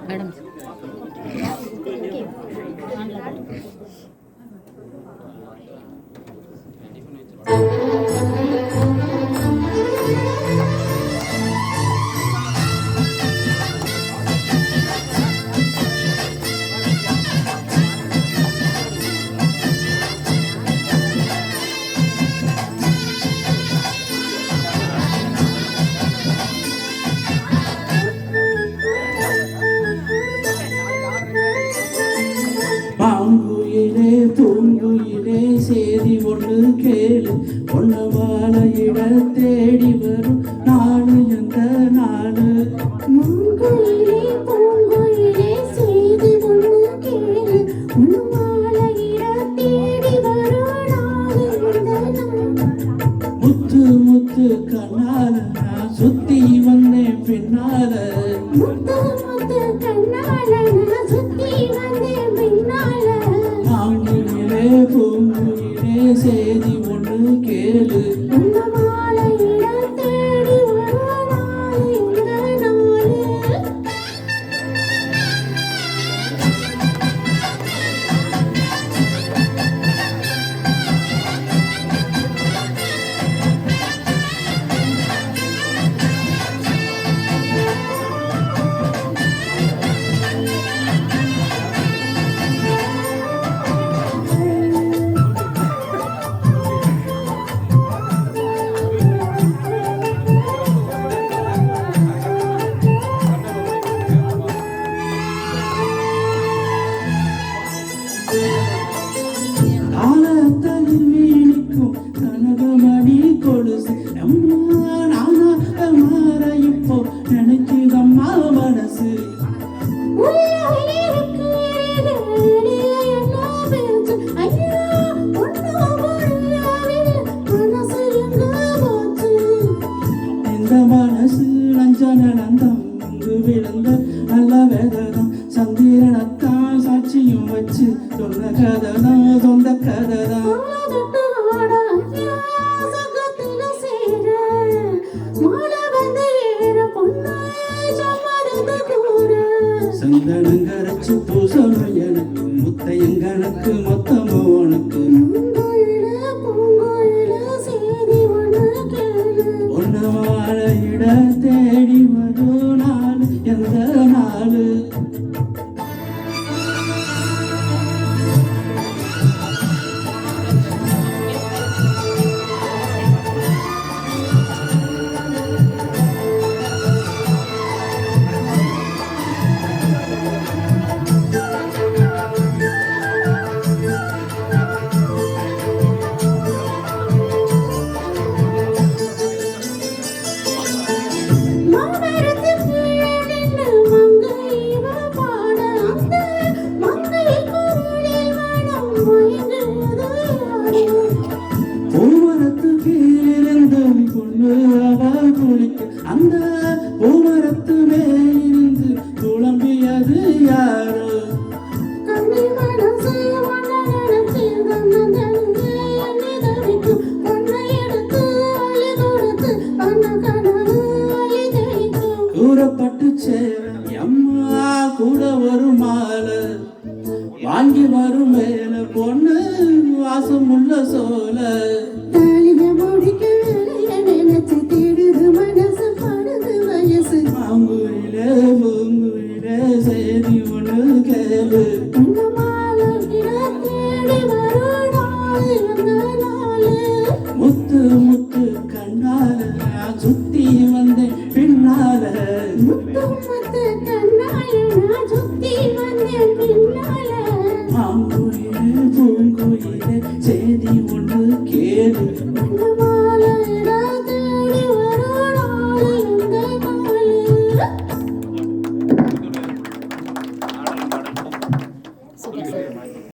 madam பாங்குயிலே பூங்குயிலே சேதி ஒன்று கேளு ஒன்று வாழ இட தேடி வரும் நாடு எந்த நாடு மாங்குயிலே பூங்குயிலே சேதி ஒன்று கேளு ஒன்று வாழ இட தேடி வரும் நாடு எந்த நாடு முத்து முத்து கண்ணால நான் சுத்தி வந்தேன் பின்னால முத்து முத்து கண்ணால நான் சுத்தி வந்தேன் பின்னால பாங்குயிலே பூங்குயிலே சேதி ஒன்று கேளு ஒன்று வாழ இட தேடி வரும் நாடு எந்த நாடு காலத்தல் வீணிக்கும் கனகமணி கொலுசு அம்மா நானா மாற இப்போ நினைக்குதம்மா மனசு இந்த மனசு நஞ்சனந்தம் விழுந்த நல்ல வேதனம் சந்திரனத்தான் சாட்சியும் வச்சு சொன்ன கததான் சொந்த கததான் சந்தனம் கரைச்சு பூசணும் எனக்கு முத்தையங்கணக்கு மொத்தமோ உனக்கு ஒன்று வாழ இட தேடி வரும் நாள் எந்த நாள் பூமரத்து கீழிருந்து பொண்ணு அவள் குளிக்க அந்த பூமரத்து மேலிருந்து குழம்பியது யாரோ கூறப்பட்டு சேர அம்மா கூட ஒரு மாலை வாங்கி வரும் மேல பொண்ணு வாசம் உள்ள சோல மாங்குயிலே